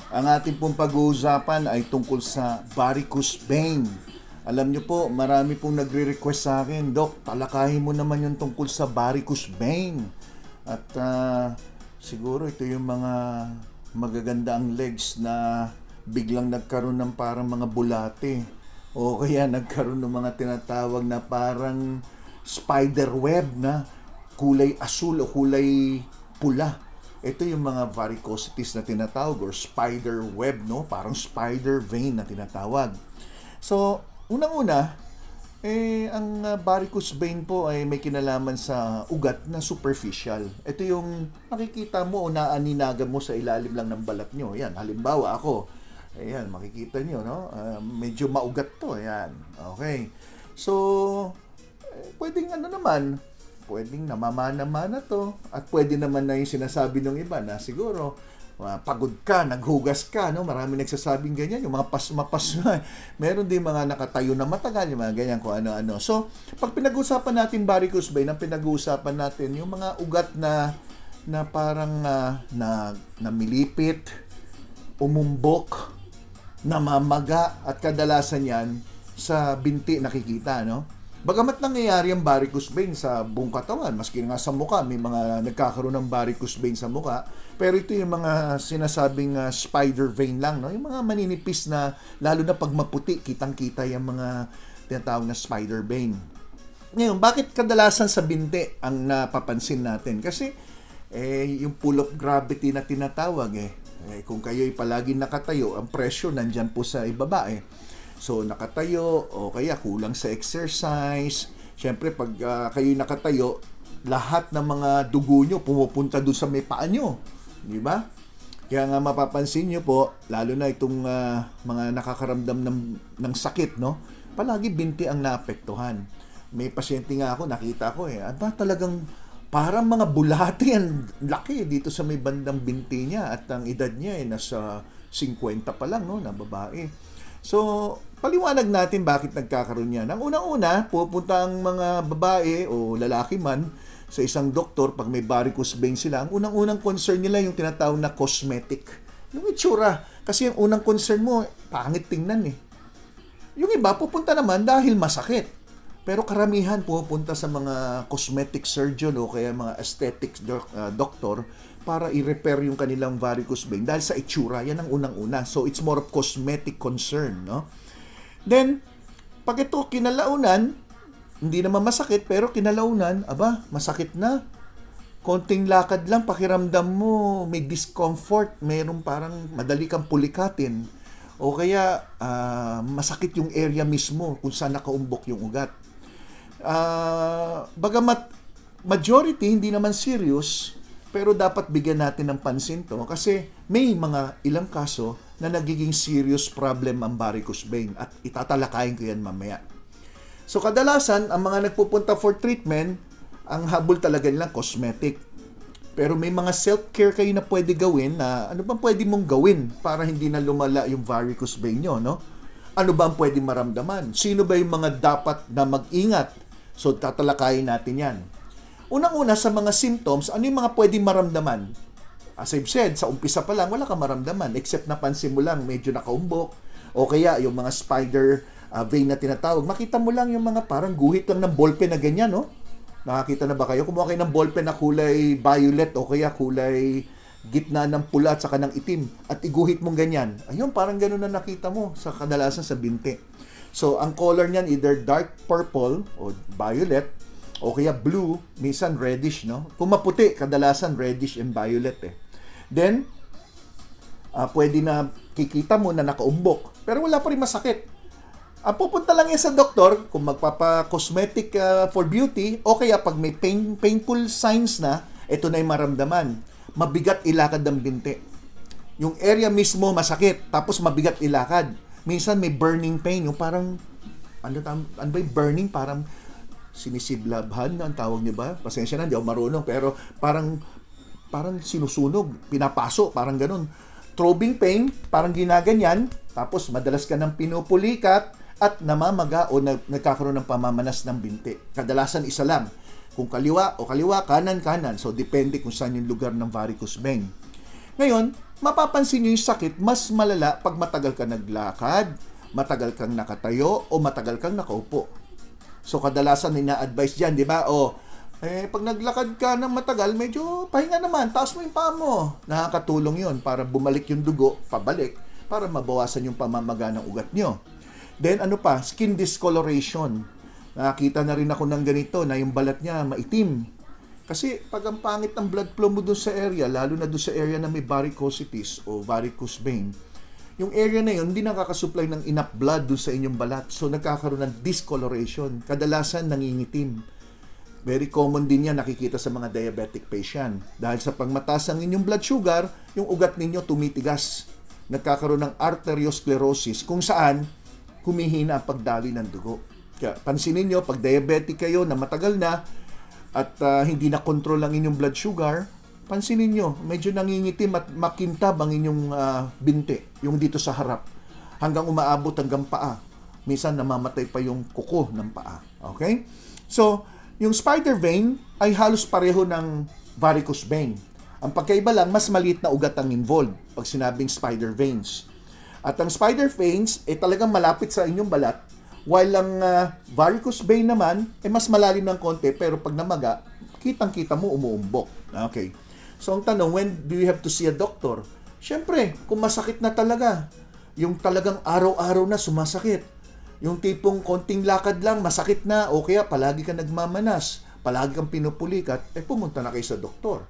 Ang ating pong pag-uusapan ay tungkol sa varicose vein. Alam niyo po, marami pong nagre-request sa akin, Dok, talakahin mo naman yung tungkol sa varicose vein. At siguro ito yung mga magaganda ang legs na biglang nagkaroon ng parang mga bulate. O kaya nagkaroon ng mga tinatawag na parang spider web na kulay asul o kulay pula. Ito yung mga varicosities na tinatawag or spider web, no? Parang spider vein na tinatawag. So, unang-una, ang varicose vein po ay may kinalaman sa ugat na superficial. Ito yung makikita mo o naaninagan mo sa ilalim lang ng balat nyo. Yan, halimbawa ako. Ayan, makikita nyo, no? Medyo maugat to. Ayan, okay. So, pwedeng pwedeng namamana-mana to. At pwede naman na yung sinasabi ng iba na siguro, pagod ka, naghugas ka, no? Marami nagsasabing ganyan, yung mga pasmapas na. Meron din mga nakatayo na matagal, yung mga ganyan kung ano-ano. So, pag pinag-uusapan natin varicose vein, ang pinag-uusapan natin yung mga ugat na parang namilipit, umumbok, namamaga, at kadalasan yan sa binti nakikita, no? Bagamat nangyayari ang varicose vein sa buong katawan, maski nga sa muka, may mga nagkakaroon ng varicose vein sa muka, pero ito yung mga sinasabing spider vein lang, no? Yung mga maninipis na, lalo na pag maputi, kitang-kita yung mga tinatawag na spider vein. Ngayon, bakit kadalasan sa binti ang napapansin natin? Kasi, yung pull of gravity na tinatawag, kung kayo'y palagi nakatayo, ang pressure nandyan po sa ibaba, So, nakatayo o kaya kulang sa exercise. Siyempre, pag kayo'y nakatayo, lahat ng mga dugo nyo pumupunta doon sa may paa nyo. Di ba? Kaya nga mapapansin nyo po, lalo na itong mga nakakaramdam ng sakit, no? Palagi binti ang naapektuhan. May pasyente nga ako, nakita ko aba talagang parang mga bulate ang laki dito sa may bandang binti niya at ang edad niya nasa 50 pa lang, no, na babae. So, paliwanag natin bakit nagkakaroon yan. Ang unang-una, pupunta ang mga babae o lalaki man sa isang doktor pag may varicose vein sila. Ang unang-unang concern nila yung tinatawag na cosmetic. Yung itsura. Kasi yung unang concern mo, pangit tingnan Yung iba, pupunta naman dahil masakit. Pero karamihan pupunta sa mga cosmetic surgeon o kaya mga aesthetics doctor para i-repair yung kanilang varicose vein dahil sa itsura. Yan ang unang-una. So, it's more of cosmetic concern, no? Then, pag ito kinalaunan, hindi naman masakit, pero kinalaunan, masakit na. Konting lakad lang, pakiramdam mo, may discomfort, mayroong parang madali kang pulikatin. O kaya, masakit yung area mismo kung saan nakaumbok yung ugat. Bagamat majority, hindi naman serious, pero dapat bigyan natin ng pansin to kasi may mga ilang kaso na nagiging serious problem ang varicose vein at itatalakayin ko yan mamaya. So kadalasan, ang mga nagpupunta for treatment, ang habol talaga nilang cosmetic. Pero may mga self-care kayo na pwede gawin na ano bang pwede mong gawin para hindi na lumala yung varicose vein nyo, no? Ano ba ang pwede maramdaman? Sino ba yung mga dapat na mag-ingat? So tatalakayin natin yan. Unang-una sa mga symptoms, ano yung mga pwedeng maramdaman? As I've said, sa umpisa pa lang, wala kang maramdaman. Except napansin mo lang, medyo nakaumbok. O kaya yung mga spider vein na tinatawag. Makita mo lang yung mga parang guhit lang ng ballpen na ganyan, no? Nakakita na ba kayo? Kumuha kayo ng ballpen na kulay violet o kaya kulay gitna ng pula at saka ng itim. At iguhit mong ganyan. Ayun, parang ganun na nakita mo sa kadalasan sa binti. So, ang color niyan either dark purple o violet o kaya blue, minsan reddish, no? Kung maputi, kadalasan reddish and violet Then, pwede na kikita mo na nakaumbok, pero wala pa rin masakit. Pupunta lang yan sa doktor kung magpapa-cosmetic for beauty o kaya pag may painful signs na, ito na yung maramdaman. Mabigat ilakad ng binti. Yung area mismo masakit, tapos mabigat ilakad. Minsan may burning pain, yung parang, ano ba yung burning? Parang sinisiblabhan ang tawag niyo ba? Pasensya na, hindi ako marunong. Pero parang sinusunog, pinapaso, parang ganun. Throbbing pain, parang ginaganyan. Tapos madalas ka ng pinupulikat at namamaga o nagkakaroon ng pamamanas ng binti. Kadalasan isa lang. Kung kaliwa o kaliwa, kanan. So, depende kung saan yung lugar ng varicose vein. Ngayon, mapapansin nyo yung sakit mas malala pag matagal ka naglakad, matagal kang nakatayo, o matagal kang nakaupo. So, kadalasan ina-advise dyan, di ba? Pag naglakad ka ng matagal, medyo pahinga naman, taas mo yung paa mo. Nakakatulong yun para bumalik yung dugo, pabalik, para mabawasan yung pamamaga ng ugat nyo. Then, skin discoloration. Nakakita na rin ako ng ganito na yung balat niya maitim. Kasi pag ang pangit ng blood flow mo doon sa area, lalo na doon sa area na may varicosities o varicose vein, yung area na yun, hindi nakakasupply ng enough blood doon sa inyong balat. So, nagkakaroon ng discoloration. Kadalasan, nangingitim. Very common din yan, nakikita sa mga diabetic patient. Dahil sa pagmataas ang inyong blood sugar, yung ugat ninyo tumitigas. Nagkakaroon ng arteriosclerosis, kung saan humihina ang pagdaloy ng dugo. Kaya, pansinin nyo, pag diabetic kayo na matagal na, at hindi na control ang inyong blood sugar, pansinin nyo, medyo nangingitim at makintab ang inyong binti, yung dito sa harap, hanggang umaabot hanggang paa. Minsan namamatay pa yung kuko ng paa. Okay? So, yung spider vein ay halos pareho ng varicose vein. Ang pagkaiba lang, mas maliit na ugat ang involved pag sinabing spider veins. At ang spider veins ay talagang malapit sa inyong balat, while ang varicose vein naman, mas malalim ng konti, pero pag namaga, kitang-kita mo umuumbok. Okay. So, ang tanong, when do you have to see a doctor? Siyempre, kung masakit na talaga, yung talagang araw-araw na sumasakit, yung tipong konting lakad lang, masakit na, o kaya palagi ka nagmamanas, palagi kang pinupulikat, pumunta na kayo sa doktor.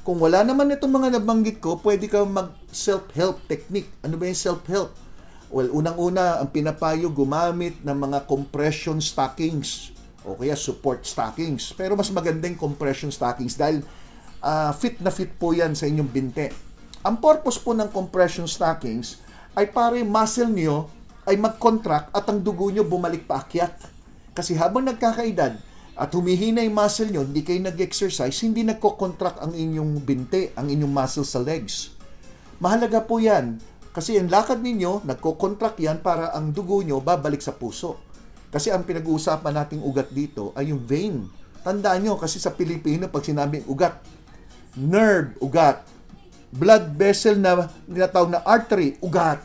Kung wala naman itong mga nabanggit ko, pwede ka mag-self-help technique. Ano ba yung self-help? Well, unang-una, ang pinapayo, gumamit ng mga compression stockings o kaya support stockings. Pero mas maganda yung compression stockings dahil fit na fit po yan sa inyong binte. Ang purpose po ng compression stockings ay para yung muscle nyo ay mag-contract at ang dugo nyo bumalik paakyat. Kasi habang nagkakaedad at humihina yung muscle nyo, hindi kayo nag-exercise, hindi nagko-contract ang inyong binte, ang inyong muscle sa legs. Mahalaga po yan. Kasi ang lakad ninyo, nagko-contract yan para ang dugo nyo babalik sa puso. Kasi ang pinag-uusapan nating ugat dito ay yung vein. Tandaan nyo, kasi sa Pilipino, pag sinabing ugat, nerve, ugat. Blood vessel na tinatawag na artery, ugat.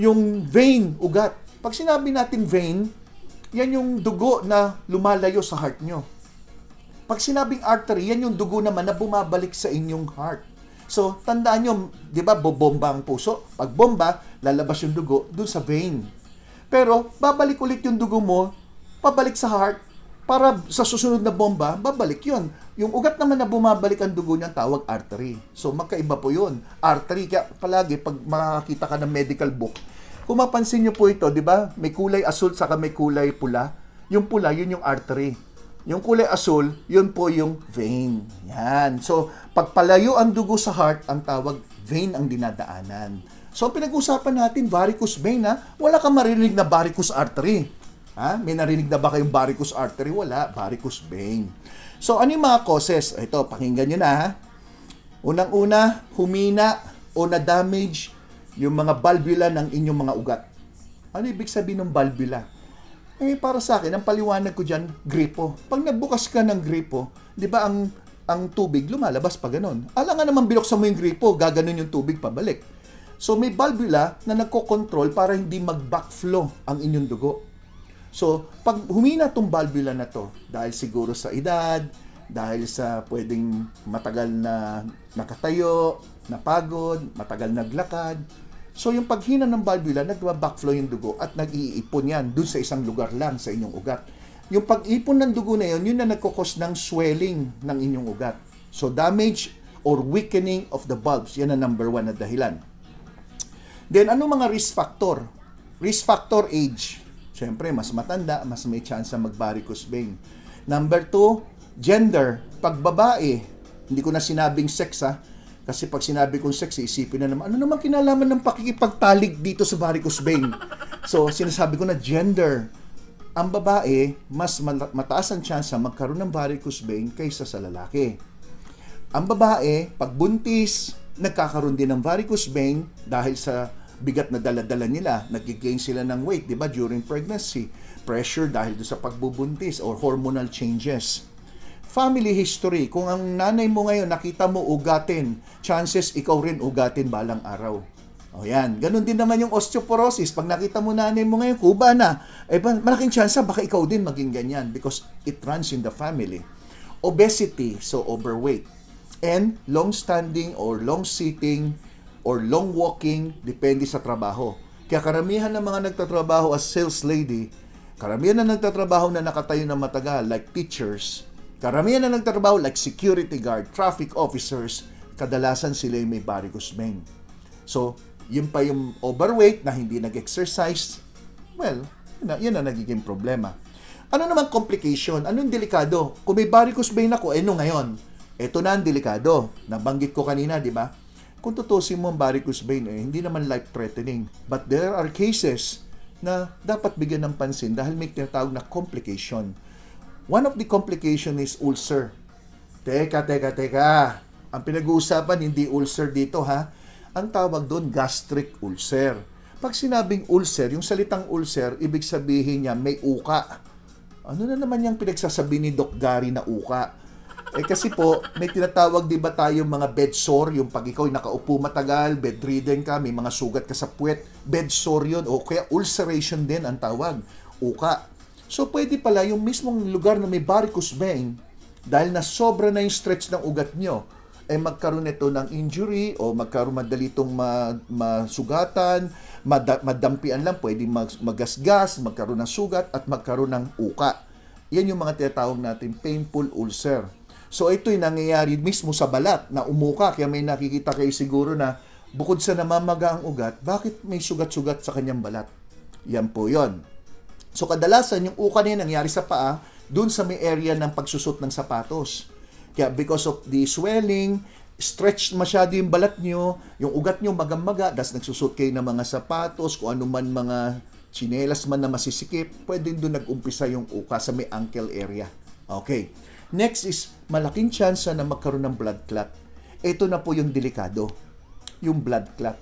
Yung vein, ugat. Pag sinabi natin vein, yan yung dugo na lumalayo sa heart nyo. Pag sinabing artery, yan yung dugo naman na bumabalik sa inyong heart. So, tandaan nyo, di ba, bobomba ang puso. Pag bomba, lalabas yung dugo doon sa vein. Pero, babalik ulit yung dugo mo, pabalik sa heart, para sa susunod na bomba, babalik yun. Yung ugat naman na bumabalik ang dugo niya, tawag artery. So, magkaiba po yun. Artery, kaya palagi, pag makakita ka ng medical book, kung mapansin nyo po ito, di ba, may kulay asul, saka may kulay pula. Yung pula, yun yung artery. Yung kulay asul, yun po yung vein. Yan. So, pagpalayo ang dugo sa heart, ang tawag vein ang dinadaanan. So, pinag-usapan natin, varicose vein, ha? Wala kang marinig na varicose artery. Ha? May narinig na ba kayong varicose artery? Wala. Varicose vein. So, ano yung mga causes? Ito, pakinggan nyo na, ha? Unang-una, humina o na-damage yung mga valvula ng inyong mga ugat. Ano ibig sabihin ng valvula? Para sa akin, ang paliwanag ko dyan, gripo. Pag nagbukas ka ng gripo, di ba ang tubig lumalabas pa ganun. Alangan naman binuksan mo yung gripo, gaganon yung tubig pabalik. So may valvula na nagko-control para hindi mag-backflow ang inyong dugo. So pag humina tong valvula na to, dahil siguro sa edad, dahil sa pwedeng matagal na nakatayo, napagod, matagal naglakad, so, yung paghina ng valvula, nagba-backflow yung dugo at nag-iipon yan dun sa isang lugar lang sa inyong ugat. Yung pag-ipon ng dugo na yun, yun na nagkukos ng swelling ng inyong ugat. So, damage or weakening of the valves, yan ang number 1 na dahilan. Then, ano mga risk factor? Risk factor, age. Siyempre, mas matanda, mas may chance na mag-varicose vein. Number 2, gender. Pag babae, hindi ko na sinabing sex, ha? Kasi pag sinabi kong sex, isipin na naman, ano naman kinalaman ng pakikipagtalig dito sa varicose vein? So, sinasabi ko na gender. Ang babae, mas mataas ang chance na magkaroon ng varicose vein kaysa sa lalaki. Ang babae, pag buntis, nagkakaroon din ng varicose vein dahil sa bigat na dala-dala nila. Nag-gain sila ng weight, di ba, during pregnancy. Pressure dahil sa pagbubuntis or hormonal changes. Family history. Kung ang nanay mo ngayon nakita mo ugatin, chances ikaw rin ugatin balang araw. O yan. Ganon din naman yung osteoporosis. Pag nakita mo nanay mo ngayon, kuba na, malaking chance baka ikaw din maging ganyan because it runs in the family. Obesity, so overweight. And long-standing or long-sitting or long-walking, depende sa trabaho. Kaya karamihan ng mga nagtatrabaho as sales lady, karamihan na nagtatrabaho na nakatayo na matagal like teachers, karamihan na nagtatrabaho like security guard, traffic officers, kadalasan sila yung may varicose vein. So, yun pa yung overweight na hindi nag-exercise, well, yun na nagiging problema. Ano naman complication? Anong delikado? Kung may varicose vein ako, ngayon? Ito na ang delikado. Nabanggit ko kanina, di ba? Kung tutusin mo ang varicose vein, hindi naman life-threatening. But there are cases na dapat bigyan ng pansin dahil may tinatawag na complication. One of the complication is ulcer. Teka. Ang pinag-uusapan, hindi ulcer dito, ha? Ang tawag doon, gastric ulcer. Pag sinabing ulcer, yung salitang ulcer, ibig sabihin niya may uka. Ano na naman yung pinagsasabi ni Doc Gary na uka? Kasi po, may tinatawag di ba tayo mga bed sore, yung pag ikaw nakaupo matagal, bedridden ka, may mga sugat ka sa puwet, bed sore yun, o kaya ulceration din ang tawag, uka. So, pwede pala yung mismong lugar na may varicose vein, dahil na sobra na yung stretch ng ugat nyo, magkaroon nito ng injury o magkaroon madali itong masugatan, madampian lang, pwede magasgas, magkaroon ng sugat at magkaroon ng uka. Yan yung mga tinatawag natin painful ulcer. So ito'y nangyayari mismo sa balat na umuka, kaya may nakikita kayo siguro na bukod sa namamaga ang ugat, bakit may sugat-sugat sa kanyang balat? Yan po yon. So kadalasan yung uka na yan nangyari sa paa, dun sa may area ng pagsusot ng sapatos. Kaya because of the swelling, stretched masyado yung balat nyo, yung ugat nyo magamaga, das nagsusot kayo ng mga sapatos, kung ano man mga tsinelas man na masisikip, pwede doon nag-umpisa yung uka sa may ankle area. Okay. Next is, malaking chance na magkaroon ng blood clot. Ito na po yung delikado, yung blood clot.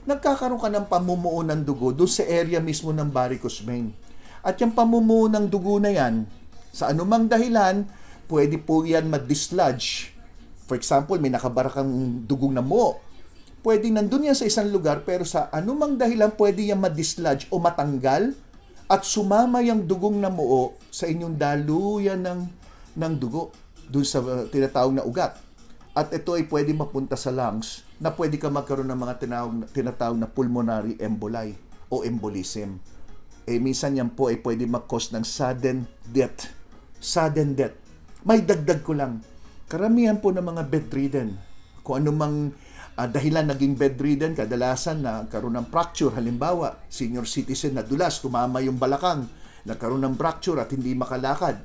Nagkakaroon ka ng pamumuo ng dugo doon sa area mismo ng varicose vein. At yung pamumuo ng dugo na yan, sa anumang dahilan, pwede po yan ma-dislodge. For example, may nakabara kang dugong na mo. Pwede nandun yan sa isang lugar, pero sa anumang dahilan, pwede yan ma-dislodge o matanggal at sumama yung dugong na mo sa inyong daluyan ng dugo dun sa tinatawag na ugat. At ito ay pwede mapunta sa lungs na pwede ka magkaroon ng mga tinatawag na pulmonary emboli o embolism. Minsan yan po ay pwede mag-cause ng sudden death. Sudden death. May dagdag ko lang. Karamihan po ng mga bedridden, kung anumang dahilan naging bedridden, kadalasan na karoon ng fracture, halimbawa, senior citizen na dulas, tumama yung balakang, nagkaroon ng fracture at hindi makalakad.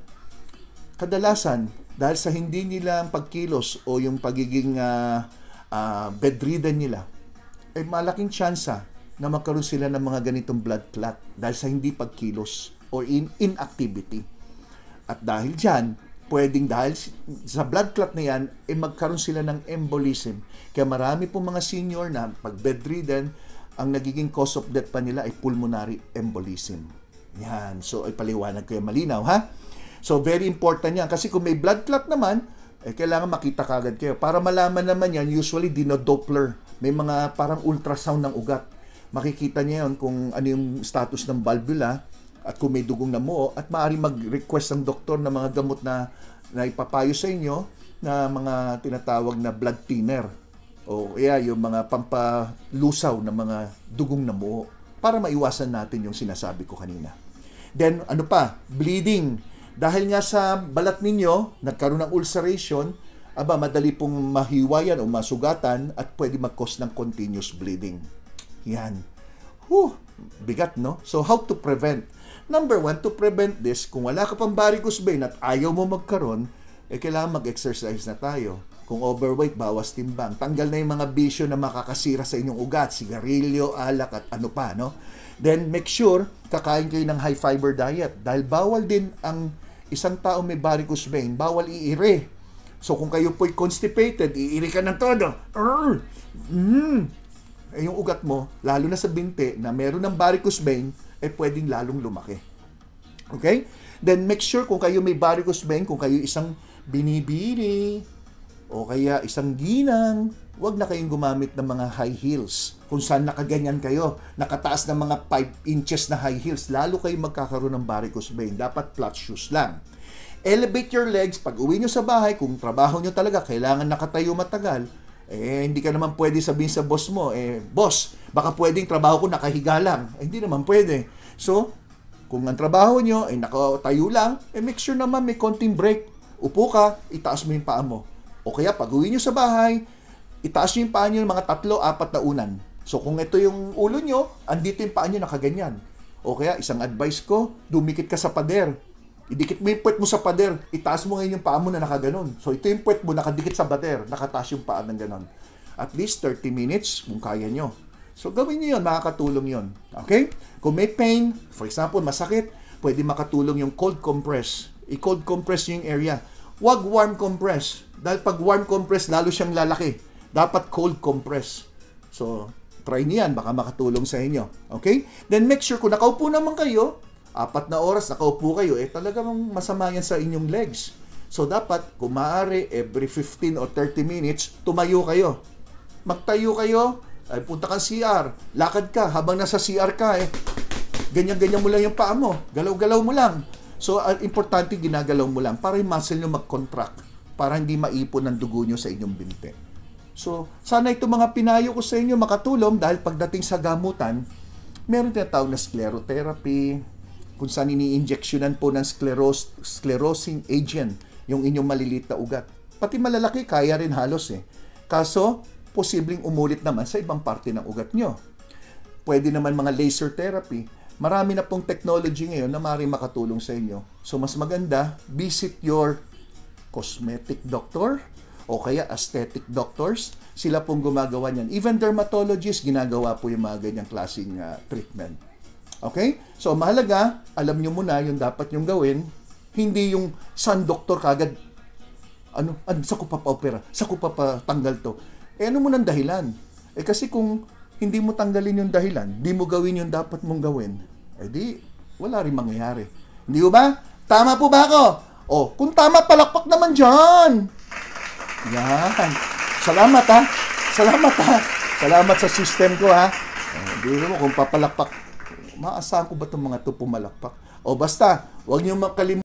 Kadalasan, dahil sa hindi nila pagkilos o yung pagiging bedridden nila, malaking tsansa na magkaroon sila ng mga ganitong blood clot dahil sa hindi pagkilos or inactivity. At dahil dyan, pwedeng dahil sa blood clot na yan, magkaroon sila ng embolism. Kaya marami pong mga senior na pag bedridden, ang nagiging cause of death pa nila ay pulmonary embolism. Yan. So, paliwanag ko yung malinaw, ha? So, very important yan. Kasi kung may blood clot naman, kailangan makita kagad kayo. Para malaman naman yan, usually dino-Doppler. May mga parang ultrasound ng ugat. Makikita niya yun kung ano yung status ng valvula, at kung may dugong na mo, at maaari mag-request ang doktor ng mga gamot na ipapayo sa inyo na mga tinatawag na blood thinner o yung mga pampalusaw ng mga dugong na mo para maiwasan natin yung sinasabi ko kanina. Then, ano pa? Bleeding. Dahil nga sa balat ninyo, nagkaroon ng ulceration, madali pong mahiwayan o masugatan at pwede mag-cause ng continuous bleeding. Yan. Bigat, no? So, how to prevent? Number one, to prevent this, kung wala ka pang varicose vein at ayaw mo magkaroon, kailangan mag-exercise na tayo. Kung overweight, bawas timbang. Tanggal na yung mga bisyo na makakasira sa inyong ugat, sigarilyo, alak, at ano pa, no? Then, make sure, kakain kayo ng high-fiber diet. Dahil bawal din ang isang tao may varicose vein, bawal iire. So, kung kayo po'y constipated, iire ka ng todo. Yung ugat mo, lalo na sa binti, na meron ng varicose vein, pwedeng lalong lumaki. Okay? Then make sure kung kayo may varicose vein, kung kayo isang binibini o kaya isang ginang, wag na kayong gumamit ng mga high heels. Kung saan nakaganyan kayo, nakataas ng mga 5 inches na high heels, lalo kayo magkakaroon ng varicose vein. Dapat flat shoes lang. Elevate your legs. Pag uwi nyo sa bahay, kung trabaho nyo talaga, kailangan nakatayo matagal, hindi ka naman pwede sabihin sa boss mo, boss, baka pwedeng trabaho ko nakahiga lang. Hindi naman pwede. So, kung ang trabaho nyo ay nakatayo lang, make sure naman may konting break. Upo ka, itaas mo yung paa mo. O kaya pag uwi nyo sa bahay, itaas nyo yung paa nyo ng mga 3-4 na unan. So kung ito yung ulo nyo, andito yung paa nyo nakaganyan. O kaya isang advice ko, dumikit ka sa pader. Idikit mo yung puwet mo sa pader, itaas mo ngayon yung paa mo na nakaganon. So ito yung puwet mo nakadikit sa pader, nakataas yung paa ng ganon. At least 30 minutes kung kaya nyo. So gawin nyo yun, makakatulong yun. Okay? Kung may pain, for example, masakit, pwede makatulong yung cold compress. I-cold compress yung area. Huwag warm compress. Dahil pag warm compress, lalo siyang lalaki. Dapat cold compress. So, try niyan. Baka makatulong sa inyo. Okay? Then make sure kung nakaupo naman kayo, 4 na oras nakaupo kayo, talagang masama yan sa inyong legs. So, dapat, kung maaari, every 15 or 30 minutes, tumayo kayo. Magtayo kayo, ay punta kang CR. Lakad ka. Habang nasa CR ka, ganyan-ganyan mo lang yung paa mo. Galaw-galaw mo lang. So, importante ginagalaw mo lang para yung muscle nyo mag-contract, para hindi maipon ang dugo nyo sa inyong binti. So, sana itong mga pinayo ko sa inyo makatulong dahil pagdating sa gamutan, meron tinatawag na sclerotherapy, kung saan ini-injectionan po ng sclerosing agent yung inyong maliliit na ugat. Pati malalaki, kaya rin halos Kaso, posibleng umulit naman sa ibang parte ng ugat nyo. Pwede naman mga laser therapy. Marami na pong technology ngayon na maaaring makatulong sa inyo. So, mas maganda, visit your cosmetic doctor o kaya aesthetic doctors. Sila pong gumagawa niyan. Even dermatologists, ginagawa po yung mga ganyang klaseng treatment. Okay? So, mahalaga, alam nyo muna yung dapat nyong gawin. Hindi yung sun doctor kagad, sa ko pa-opera, sa ko pa-tanggal to. Ano mo nang dahilan? Kasi kung hindi mo tanggalin yung dahilan, di mo gawin yung dapat mong gawin, di, wala rin mangyayari. Hindi ba? Tama po ba ako? Kung tama, palakpak naman dyan. Yan. Salamat ha. Salamat sa system ko ha. Hindi mo kung papalakpak, maasahan ko ba itong mga ito pumalakpak? Basta, huwag niyo makalimutan.